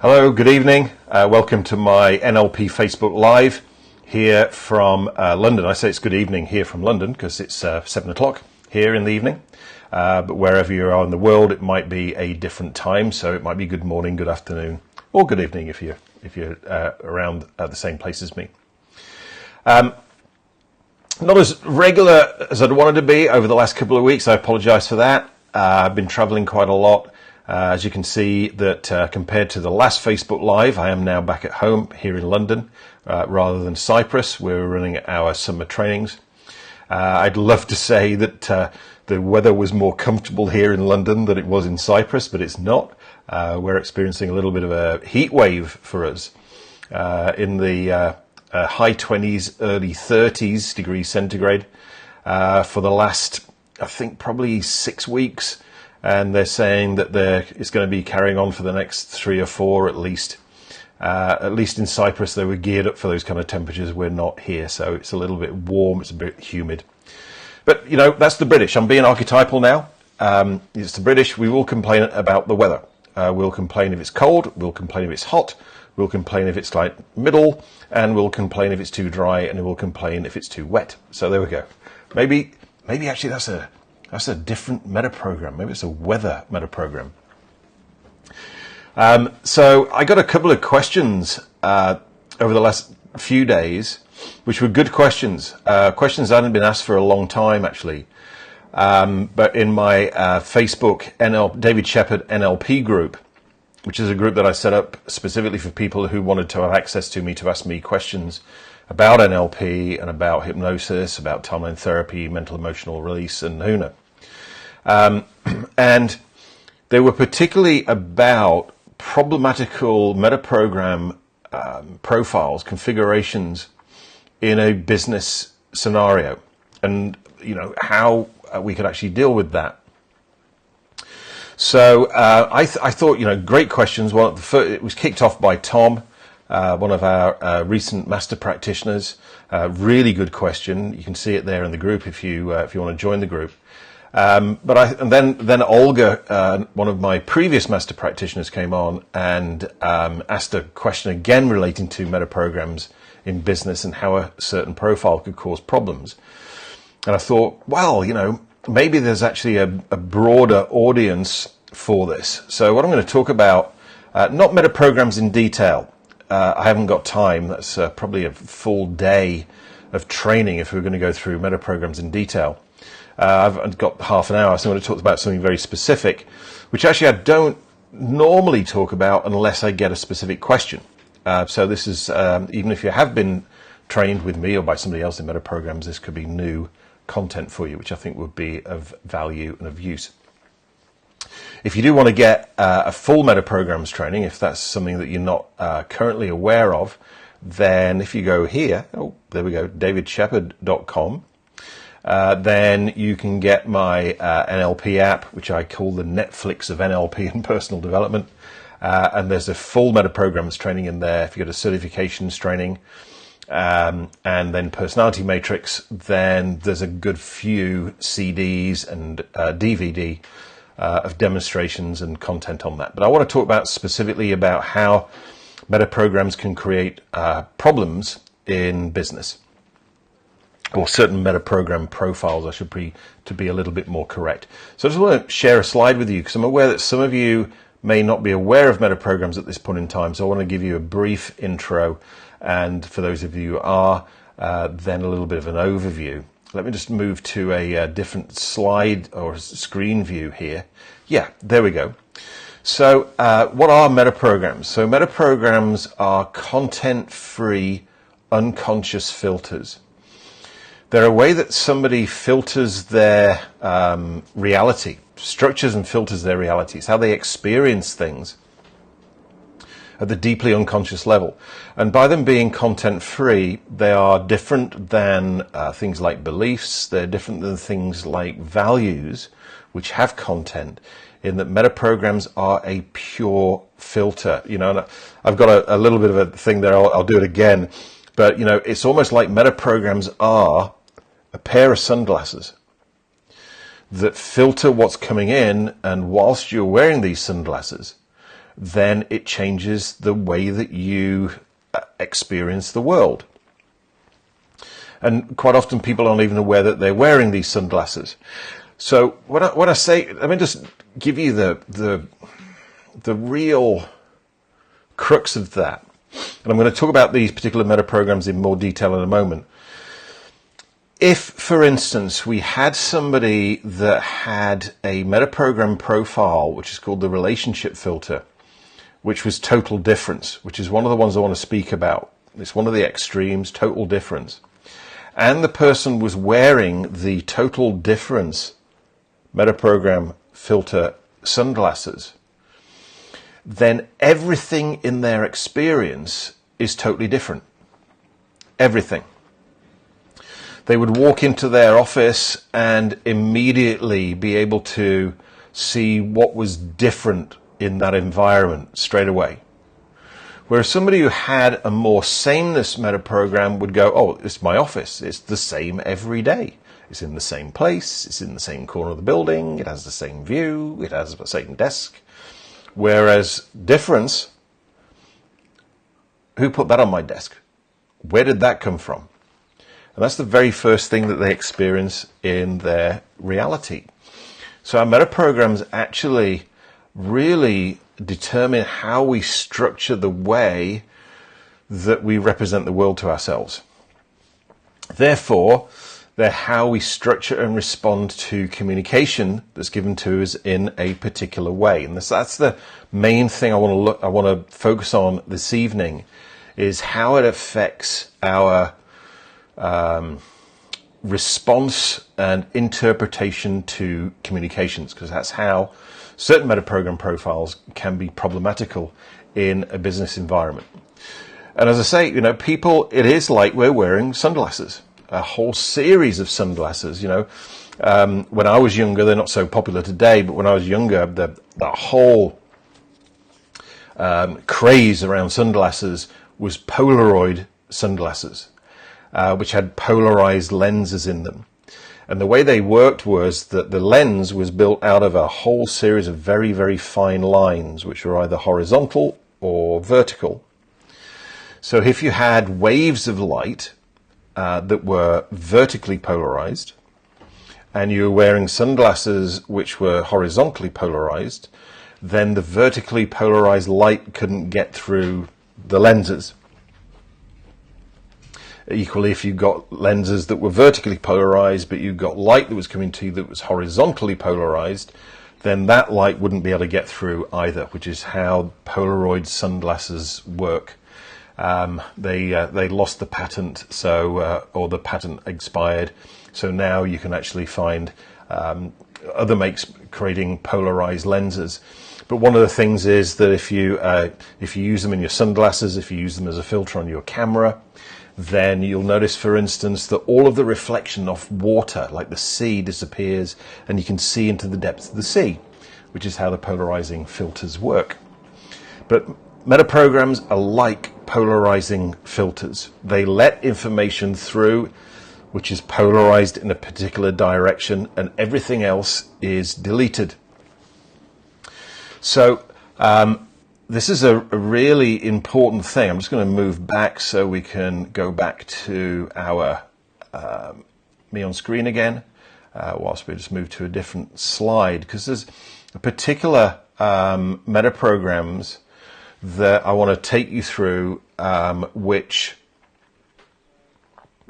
Hello, good evening. Welcome to my NLP Facebook Live here from London. I say it's good evening here from London because it's 7 o'clock here in the evening. But wherever you are in the world, it might be a different time. So it might be good morning, good afternoon, or good evening if you're around the same place as me. Not as regular as I'd wanted to be over the last couple of weeks. I apologize for that. I've been traveling quite a lot. As you can see that compared to the last Facebook Live, I am now back at home here in London rather than Cyprus. We're running our summer trainings. I'd love to say that the weather was more comfortable here in London than it was in Cyprus, but it's not. We're experiencing a little bit of a heat wave for us in the high 20s, early 30s degrees centigrade for the last, I think, probably 6 weeks. And they're saying that it's going to be carrying on for the next 3 or 4 at least. At least in Cyprus, they were geared up for those kind of temperatures. We're not here, so it's a little bit warm, it's a bit humid. But, you know, that's the British. I'm being archetypal now. It's the British. We will complain about the weather. We'll complain if it's cold, we'll complain if it's hot, we'll complain if it's like middle, and we'll complain if it's too dry, and we'll complain if it's too wet. So there we go. Maybe actually that's a different metaprogram. Maybe it's a weather metaprogram. So I got a couple of questions over the last few days, which were good questions. Questions that hadn't been asked for a long time, actually. But in my Facebook David Shepherd NLP group, which is a group that I set up specifically for people who wanted to have access to me to ask me questions about NLP and about hypnosis, about timeline therapy, mental emotional release, and HUNA. And they were particularly about problematical metaprogram profiles, configurations in a business scenario, and you know how we could actually deal with that. So I thought, you know, great questions. Well, it was kicked off by Tom, one of our recent master practitioners. Really good question. You can see it there in the group if you want to join the group. And then Olga, one of my previous master practitioners, came on and asked a question again relating to metaprograms in business and how a certain profile could cause problems. And I thought, well, you know, maybe there's actually a broader audience for this. So what I'm going to talk about, not metaprograms in detail. I haven't got time. That's probably a full day of training if we're going to go through metaprograms in detail. I've got half an hour, so I'm going to talk about something very specific, which actually I don't normally talk about unless I get a specific question. So this is, even if you have been trained with me or by somebody else in metaprograms, this could be new content for you, which I think would be of value and of use. If you do want to get a full metaprograms training, if that's something that you're not currently aware of, then if you go here, there we go, davidshepard.com, then you can get my NLP app, which I call the Netflix of NLP and personal development. And there's a full metaprograms training in there. If you go to certifications training, and then personality matrix, then there's a good few CDs and DVD of demonstrations and content on that. But I want to talk about specifically about how metaprograms can create problems in business, or certain metaprogram profiles, I should be, to be a little bit more correct. So I just want to share a slide with you because I'm aware that some of you may not be aware of metaprograms at this point in time. So I want to give you a brief intro, and for those of you who are, then a little bit of an overview. Let me just move to a different slide or screen view here. Yeah, there we go. So what are metaprograms? So metaprograms are content-free, unconscious filters. They're a way that somebody filters their reality, structures and filters their realities, how they experience things at the deeply unconscious level. And by them being content-free, they are different than things like beliefs. They're different than things like values, which have content, in that metaprograms are a pure filter. You know, and I've got a little bit of a thing there. I'll do it again. But, you know, it's almost like metaprograms are a pair of sunglasses that filter what's coming in, and whilst you're wearing these sunglasses, then it changes the way that you experience the world. And quite often people aren't even aware that they're wearing these sunglasses. So when I say, let me just give you the real crux of that. And I'm going to talk about these particular metaprograms in more detail in a moment. If, for instance, we had somebody that had a metaprogram profile, which is called the relationship filter, which was total difference, which is one of the ones I want to speak about. It's one of the extremes, total difference. And the person was wearing the total difference metaprogram filter sunglasses, then everything in their experience is totally different. Everything. They would walk into their office and immediately be able to see what was different in that environment straight away. Whereas somebody who had a more sameness metaprogram would go, oh, it's my office. It's the same every day. It's in the same place. It's in the same corner of the building. It has the same view. It has the same desk. Whereas difference, who put that on my desk? Where did that come from? And that's the very first thing that they experience in their reality. So our metaprograms actually really determine how we structure the way that we represent the world to ourselves. Therefore, they're how we structure and respond to communication that's given to us in a particular way. And that's the main thing I want to focus on this evening, is how it affects our response and interpretation to communications, because that's how certain metaprogram profiles can be problematical in a business environment. And as I say, people, it is like we're wearing sunglasses, a whole series of sunglasses. When I was younger, they're not so popular today, but when I was younger, the whole craze around sunglasses was Polaroid sunglasses, which had polarized lenses in them. And the way they worked was that the lens was built out of a whole series of very, very fine lines, which were either horizontal or vertical. So if you had waves of light that were vertically polarized, and you were wearing sunglasses which were horizontally polarized, then the vertically polarized light couldn't get through the lenses. Equally, if you got lenses that were vertically polarized, but you got light that was coming to you that was horizontally polarized, then that light wouldn't be able to get through either, which is how Polaroid sunglasses work. They lost the patent, or the patent expired. So now you can actually find other makes creating polarized lenses. But one of the things is that if you use them in your sunglasses, if you use them as a filter on your camera, then you'll notice, for instance, that all of the reflection off water, like the sea, disappears, and you can see into the depths of the sea, which is how the polarizing filters work. But metaprograms are like polarizing filters. They let information through which is polarized in a particular direction, and everything else is deleted. So this is a really important thing. I'm just going to move back so we can go back to our me on screen again, whilst we just move to a different slide, because there's a particular metaprograms that I want to take you through, which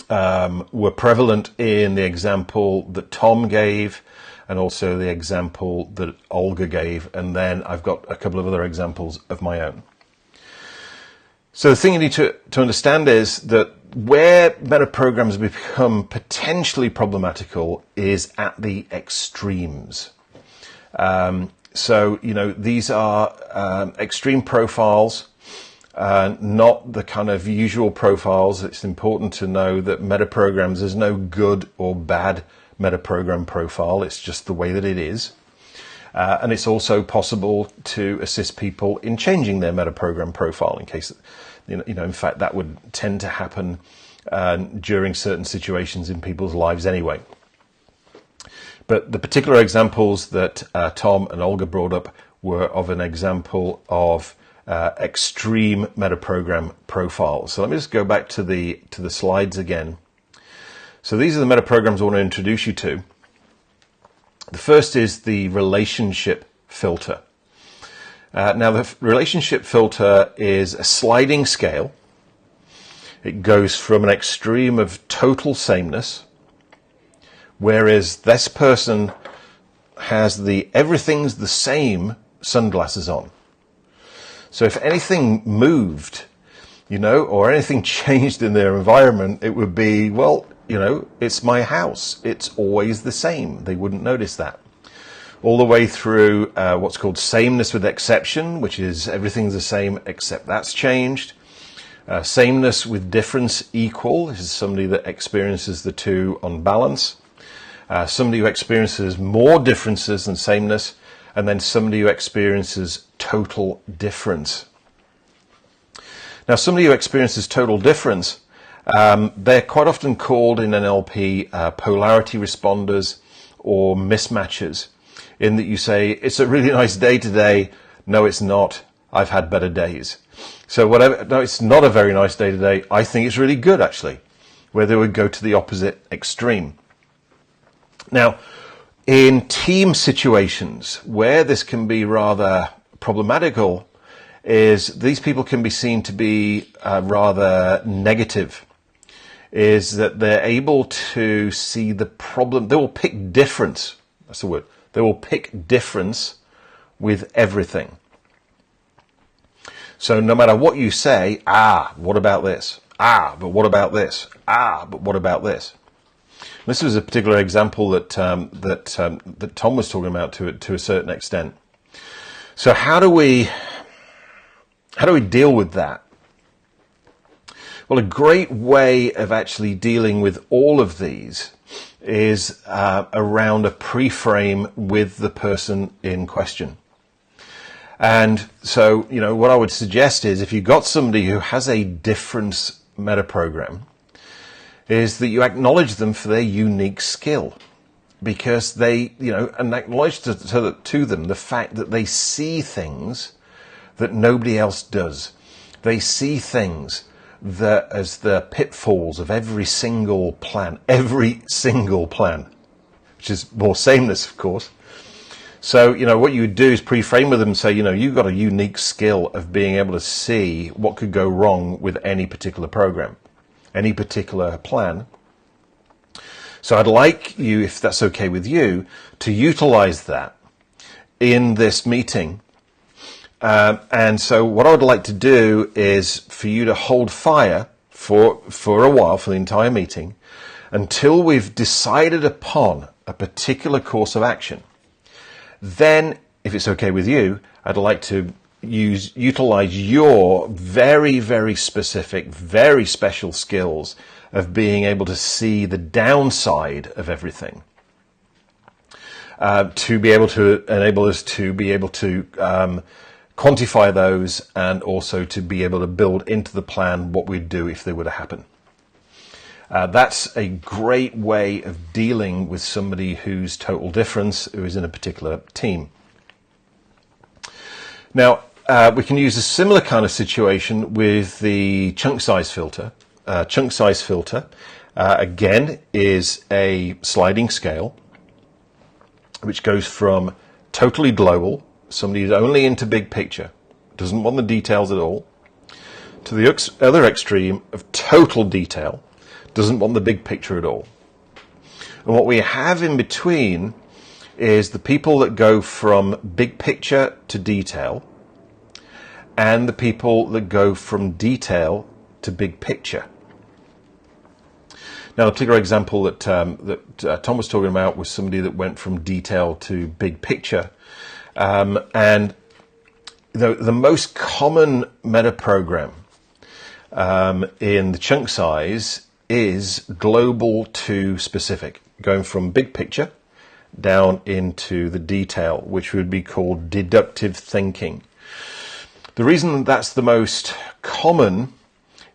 were prevalent in the example that Tom gave, and also the example that Olga gave, and then I've got a couple of other examples of my own. So the thing you need to understand is that where metaprograms become potentially problematical is at the extremes. So these are extreme profiles, not the kind of usual profiles. It's important to know that metaprograms, there's no good or bad metaprogram profile. It's just the way that it is. And it's also possible to assist people in changing their metaprogram profile in case, in fact, that would tend to happen during certain situations in people's lives anyway. But the particular examples that Tom and Olga brought up were of an example of extreme metaprogram profiles. So let me just go back to the slides again. So these are the metaprograms I want to introduce you to. The first is the relationship filter. Now the relationship filter is a sliding scale. It goes from an extreme of total sameness, whereas this person has the everything's the same sunglasses on. So if anything moved, or anything changed in their environment, it would be, well, it's my house. It's always the same. They wouldn't notice that. All the way through what's called sameness with exception, which is everything's the same except that's changed. Sameness with difference equal. This is somebody that experiences the two on balance. Somebody who experiences more differences than sameness. And then somebody who experiences total difference. Now, somebody who experiences total difference, they're quite often called in NLP polarity responders or mismatchers, in that you say, it's a really nice day today. No, it's not. I've had better days. So no, it's not a very nice day today. I think it's really good, actually, where they would go to the opposite extreme. Now, in team situations where this can be rather problematical, is these people can be seen to be rather negative, is that they're able to see the problem. They will pick difference. That's the word. They will pick difference with everything. So no matter what you say, what about this? But what about this? But what about this? This was a particular example that Tom was talking about to a certain extent. So how do we deal with that? Well, a great way of actually dealing with all of these is around a pre-frame with the person in question. And so, what I would suggest is, if you've got somebody who has a difference metaprogram, is that you acknowledge them for their unique skill, because they, and acknowledge to them the fact that they see things that nobody else does. They see things that as the pitfalls of every single plan, which is more sameness, of course. So, what you would do is pre-frame with them and say, you've got a unique skill of being able to see what could go wrong with any particular program, any particular plan. So I'd like you, if that's okay with you, to utilize that in this meeting. And so what I would like to do is for you to hold fire for a while, for the entire meeting, until we've decided upon a particular course of action. Then, if it's okay with you, I'd like to utilize your very, very specific, very special skills of being able to see the downside of everything, to be able to enable us to be able to quantify those, and also to be able to build into the plan what we'd do if they were to happen. That's a great way of dealing with somebody who's total difference, who is in a particular team. Now, we can use a similar kind of situation with the chunk size filter. Chunk size filter, again, is a sliding scale, which goes from totally global, somebody who's only into big picture, doesn't want the details at all, to the other extreme of total detail, doesn't want the big picture at all. And what we have in between is the people that go from big picture to detail, and the people that go from detail to big picture. Now, a particular example that Tom was talking about was somebody that went from detail to big picture. And the most common metaprogram in the chunk size is global to specific, going from big picture down into the detail, which would be called deductive thinking. The reason that's the most common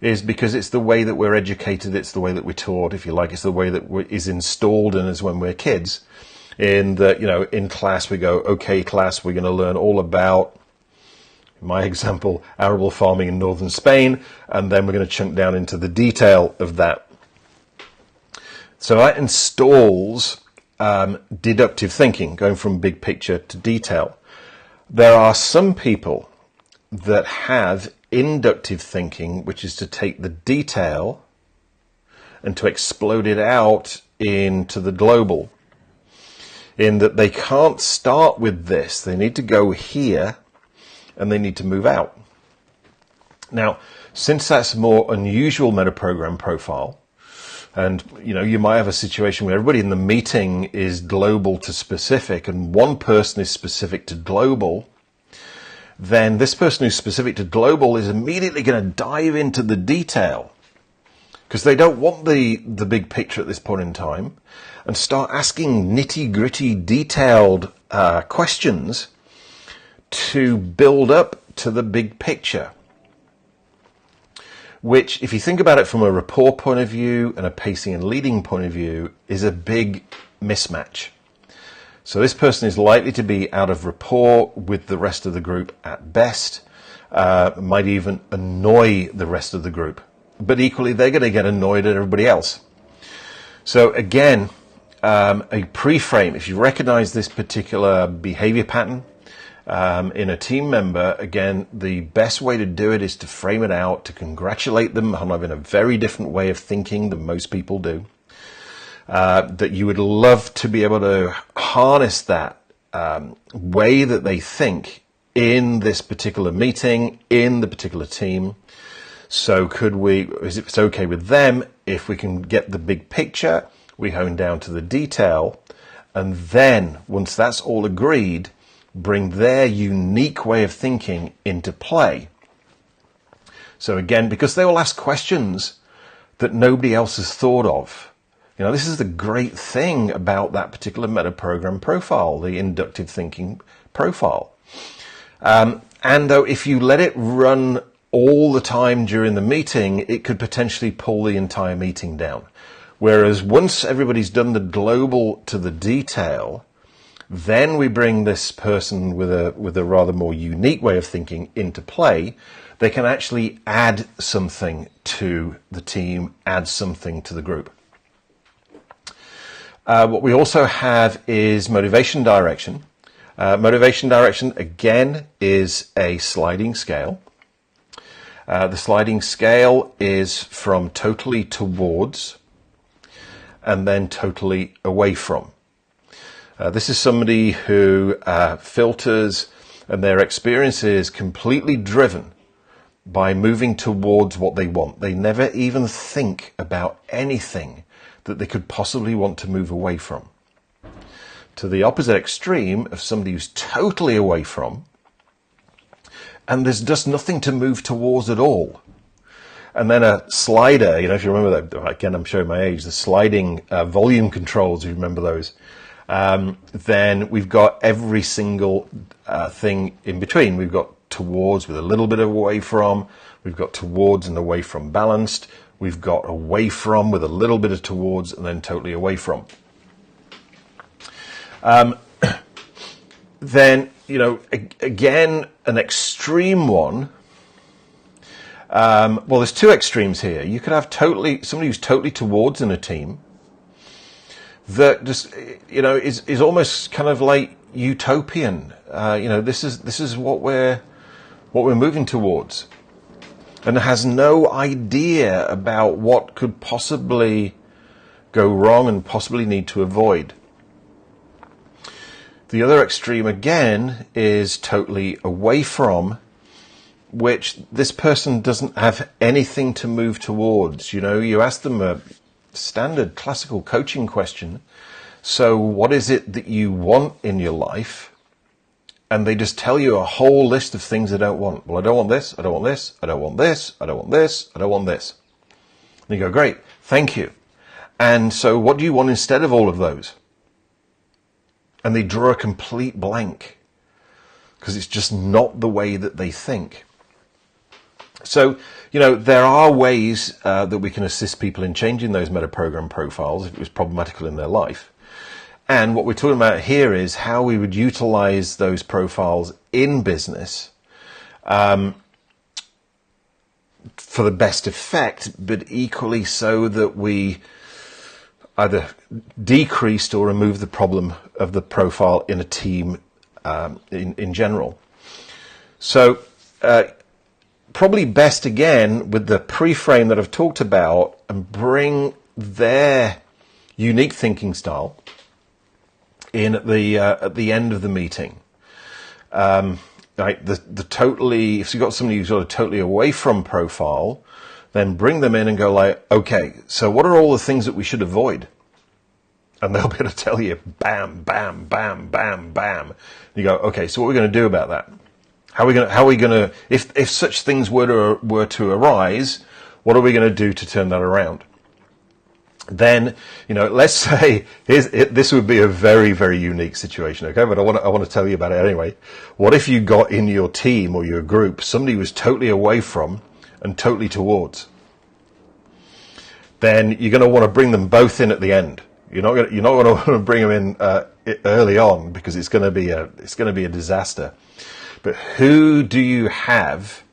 is because it's the way that we're educated, it's the way that we're taught, if you like, it's the way that is installed in us when we're kids. in that, in class we go, okay, class, we're going to learn all about, in my example, arable farming in northern Spain, and then we're going to chunk down into the detail of that. So that installs deductive thinking, going from big picture to detail. There are some people that have inductive thinking, which is to take the detail and to explode it out into the global, in that they can't start with this. They need to go here and they need to move out. Now, since that's a more unusual metaprogram profile, and you might have a situation where everybody in the meeting is global to specific and one person is specific to global, then this person who's specific to global is immediately going to dive into the detail because they don't want the big picture at this point in time, and start asking nitty-gritty, detailed questions to build up to the big picture. Which, if you think about it from a rapport point of view and a pacing and leading point of view, is a big mismatch. So this person is likely to be out of rapport with the rest of the group at best, might even annoy the rest of the group. But equally, they're going to get annoyed at everybody else. So again, a pre-frame, if you recognize this particular behavior pattern in a team member, again, the best way to do it is to frame it out, to congratulate them on having a very different way of thinking than most people do. That you would love to be able to harness that way that they think in this particular meeting, in the particular team. So is it okay with them if we can get the big picture, we hone down to the detail, and then once that's all agreed, bring their unique way of thinking into play. So again, because they will ask questions that nobody else has thought of. This is the great thing about that particular metaprogram profile, the inductive thinking profile. And though if you let it run all the time during the meeting, it could potentially pull the entire meeting down. Whereas once everybody's done the global to the detail, then we bring this person with a rather more unique way of thinking into play. They can actually add something to the team, add something to the group. What we also have is motivation direction. Motivation direction, again, is a sliding scale. The sliding scale is from totally towards and then totally away from. This is somebody who filters, and their experience is completely driven by moving towards what they want. They never even think about anything that they could possibly want to move away from. To the opposite extreme of somebody who's totally away from, and there's just nothing to move towards at all. And then a slider, if you remember that, again, I'm showing my age, the sliding volume controls, if you remember those, then we've got every single thing in between. We've got towards with a little bit of away from, we've got towards and away from balanced, we've got away from with a little bit of towards, and then totally away from. Then, again, an extreme one. Well, there's two extremes here. You could have somebody who's totally towards in a team that just, is almost kind of like utopian. This is what we're moving towards, and has no idea about what could possibly go wrong and possibly need to avoid. The other extreme, again, is totally away from, which this person doesn't have anything to move towards. You ask them a standard classical coaching question. So what is it that you want in your life? And they just tell you a whole list of things they don't want. Well, I don't want this, I don't want this, I don't want this, I don't want this, I don't want this. And you go, great, thank you. And so what do you want instead of all of those? And they draw a complete blank because it's just not the way that they think. So, there are ways that we can assist people in changing those metaprogram profiles if it was problematical in their life. And what we're talking about here is how we would utilize those profiles in business for the best effect, but equally so that we either decreased or removed the problem of the profile in a team in general. So probably best again with the pre-frame that I've talked about, and bring their unique thinking style in at the end of the meeting. Right, the totally, if you've got somebody who's got a totally away from profile, then bring them in and go like, okay, so what are all the things that we should avoid? And they'll be able to tell you, bam, bam, bam, bam, bam. And you go, okay, so what are we going to do about that? How are we going to, if such things were to arise, what are we going to do to turn that around? Then, let's say this would be a very, very unique situation, okay? But I want to tell you about it anyway. What if you got in your team or your group somebody who was totally away from and totally towards? Then you're going to want to bring them both in at the end. You're not going to want to bring them in early on, because it's going to be a disaster. But who do you have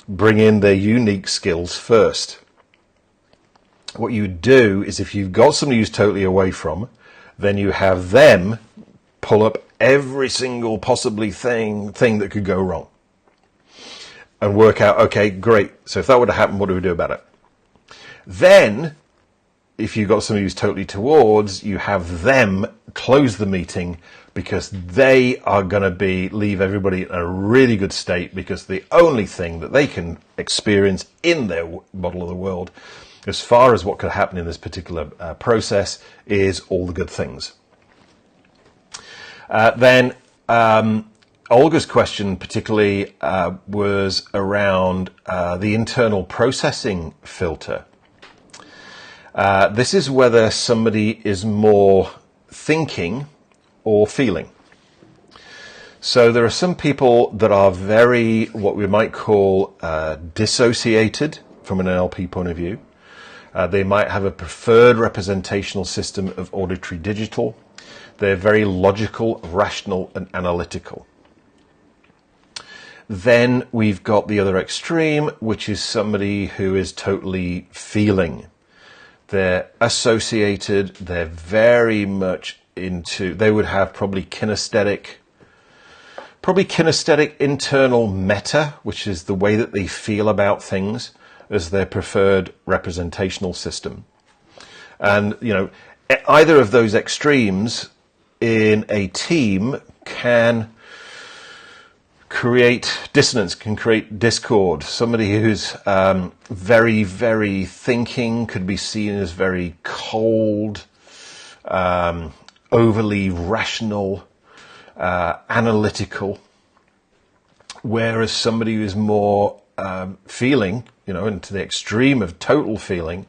bring in their unique skills first? What you do is, if you've got somebody who's totally away from, then you have them pull up every single possibly thing that could go wrong and work out, okay, great. So if that would have happened, what do we do about it? Then, if you've got somebody who's totally towards, you have them close the meeting, because they are going to leave everybody in a really good state, because the only thing that they can experience in their model of the world, as far as what could happen in this particular process, is all the good things. Then Olga's question particularly was around the internal processing filter. This is whether somebody is more thinking or feeling. So there are some people that are very, what we might call dissociated from an NLP point of view. They might have a preferred representational system of auditory digital. They're very logical, rational, and analytical. Then we've got the other extreme, which is somebody who is totally feeling. They're associated, they're very much they would have probably kinesthetic internal meta, which is the way that they feel about things, as their preferred representational system. And, either of those extremes in a team can create dissonance, can create discord. Somebody who's very, very thinking could be seen as very cold, overly rational, analytical, whereas somebody who is more feeling, and to the extreme of total feeling,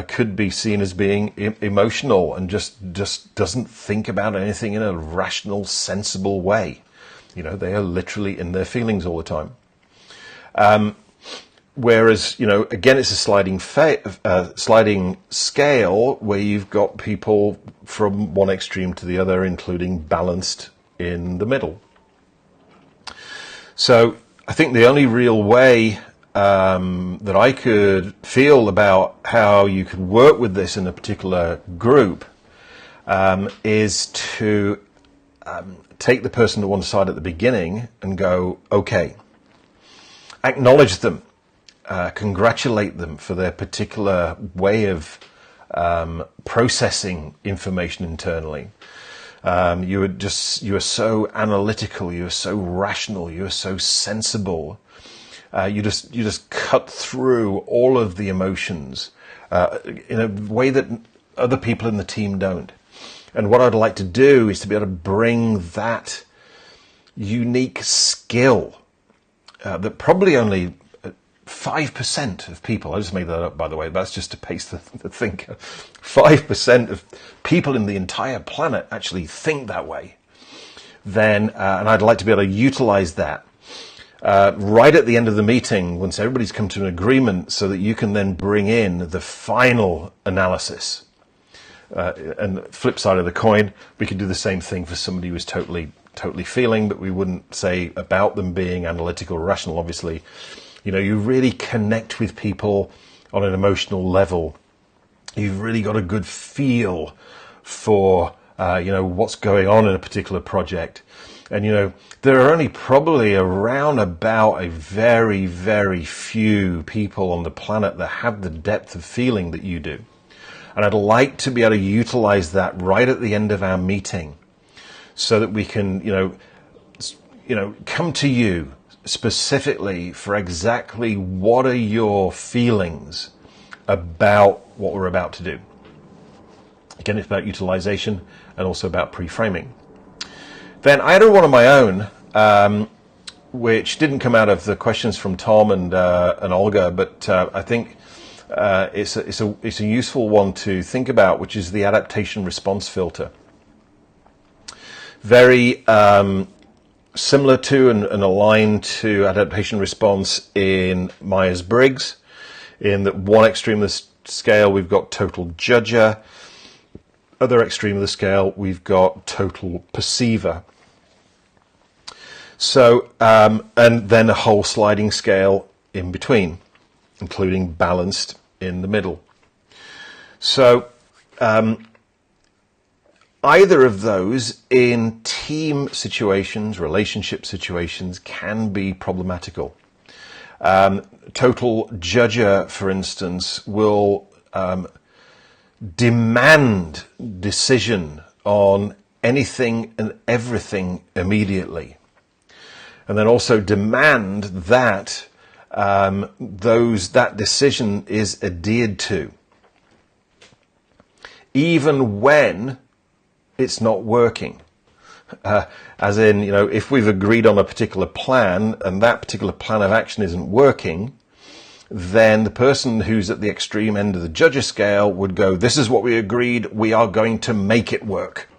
could be seen as being emotional and just doesn't think about anything in a rational, sensible way. They are literally in their feelings all the time. Whereas, again, it's a sliding scale where you've got people from one extreme to the other, including balanced in the middle. So I think the only real way that I could feel about how you could work with this in a particular group is to take the person to one side at the beginning and go, okay, acknowledge them, congratulate them for their particular way of processing information internally. You are so analytical, you are so rational, you are so sensible. You just cut through all of the emotions in a way that other people in the team don't. And what I'd like to do is to be able to bring that unique skill that probably only 5% of people, I just made that up by the way, that's just to pace the thinker, 5% of people in the entire planet actually think that way. Then, and I'd like to be able to utilize that right at the end of the meeting, once everybody's come to an agreement, so that you can then bring in the final analysis. and flip side of the coin, we could do the same thing for somebody who's totally feeling, but we wouldn't say about them being analytical or rational. Obviously, you really connect with people on an emotional level. You've really got a good feel for, what's going on in a particular project. And, there are only probably around about a very, very few people on the planet that have the depth of feeling that you do. And I'd like to be able to utilize that right at the end of our meeting so that we can, come to you specifically for exactly what are your feelings about what we're about to do. Again, it's about utilization and also about pre-framing. Then I had one of my own, which didn't come out of the questions from Tom and Olga, but I think it's a useful one to think about, which is the adaptation response filter. Very similar to and aligned to adaptation response in Myers-Briggs. In that one extreme of the scale, we've got total judger. Other extreme of the scale, we've got total perceiver. So, and then a whole sliding scale in between, including balanced in the middle. So, either of those in team situations, relationship situations, can be problematical. Total judger, for instance, will demand decision on anything and everything immediately. And then also demand that that decision is adhered to, even when it's not working. As in, if we've agreed on a particular plan and that particular plan of action isn't working, then the person who's at the extreme end of the judger scale would go, this is what we agreed, we are going to make it work.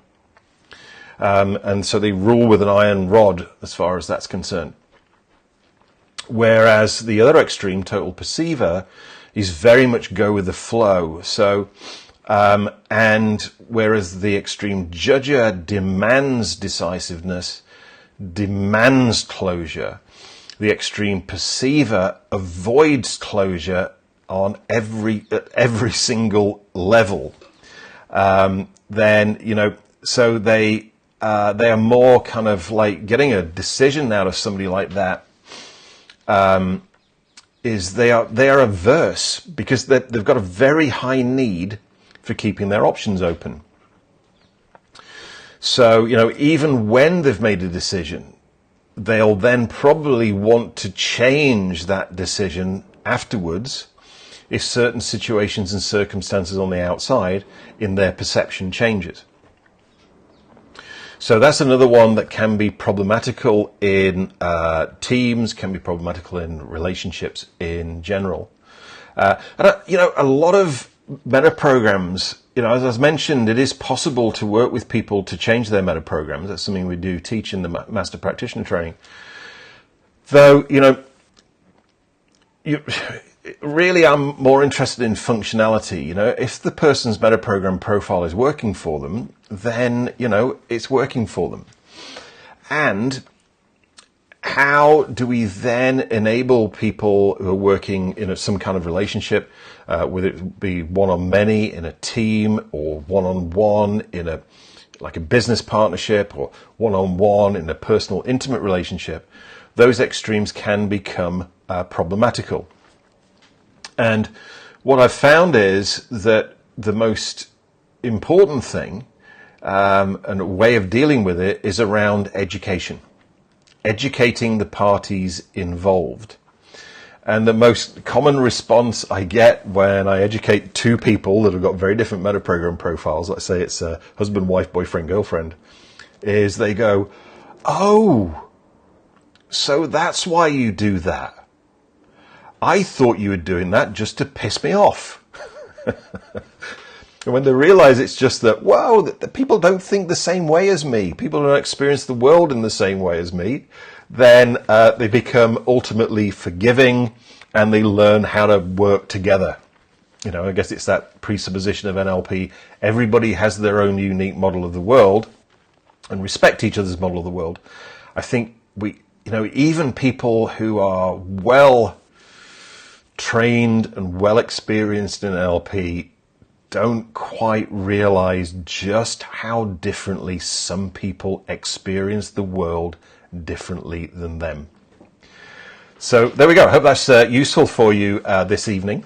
And so they rule with an iron rod as far as that's concerned. Whereas the other extreme, total perceiver, is very much go with the flow. So, and whereas the extreme judger demands decisiveness, demands closure, the extreme perceiver avoids closure on at every single level. Then, so they are more kind of like getting a decision out of somebody like that. Is they are averse because they've got a very high need for keeping their options open. So, even when they've made a decision, they'll then probably want to change that decision afterwards if certain situations and circumstances on the outside in their perception changes. So that's another one that can be problematical in teams, can be problematical in relationships in general. And a lot of metaprograms, as I mentioned, it is possible to work with people to change their metaprograms. That's something we do teach in the Master Practitioner training. Though, really I'm more interested in functionality. If the person's metaprogram profile is working for them, then, it's working for them. And how do we then enable people who are working in some kind of relationship, whether it be one-on-many in a team or one-on-one in a business partnership or one-on-one in a personal intimate relationship, those extremes can become problematical. And what I've found is that the most important thing and a way of dealing with it is around education. Educating the parties involved. And the most common response I get when I educate two people that have got very different metaprogram profiles, let's say it's a husband, wife, boyfriend, girlfriend, is they go, oh, so that's why you do that. I thought you were doing that just to piss me off. And when they realize it's just that, wow, that people don't think the same way as me, people don't experience the world in the same way as me, then they become ultimately forgiving and they learn how to work together. I guess it's that presupposition of NLP. Everybody has their own unique model of the world and respect each other's model of the world. I think even people who are well trained and well experienced in NLP don't quite realize just how differently some people experience the world differently than them. So there we go. I hope that's useful for you this evening.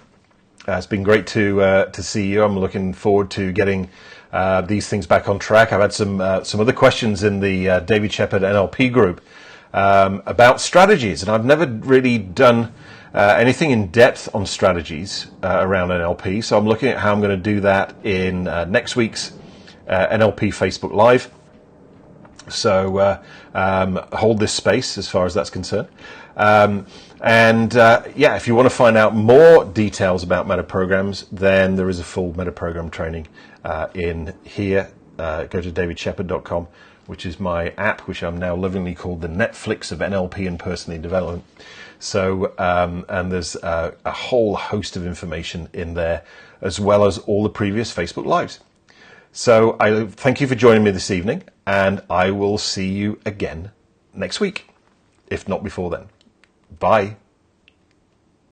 It's been great to see you. I'm looking forward to getting these things back on track. I've had some other questions in the David Shepard NLP group about strategies, and I've never really done anything in depth on strategies around NLP. So I'm looking at how I'm going to do that in next week's NLP Facebook Live. So hold this space as far as that's concerned. If you want to find out more details about Metaprograms, then there is a full Metaprogram training in here. Go to davidshepard.com, which is my app, which I'm now lovingly called the Netflix of NLP and personal development. So, and there's a whole host of information in there, as well as all the previous Facebook Lives. So I thank you for joining me this evening, and I will see you again next week, if not before then. Bye.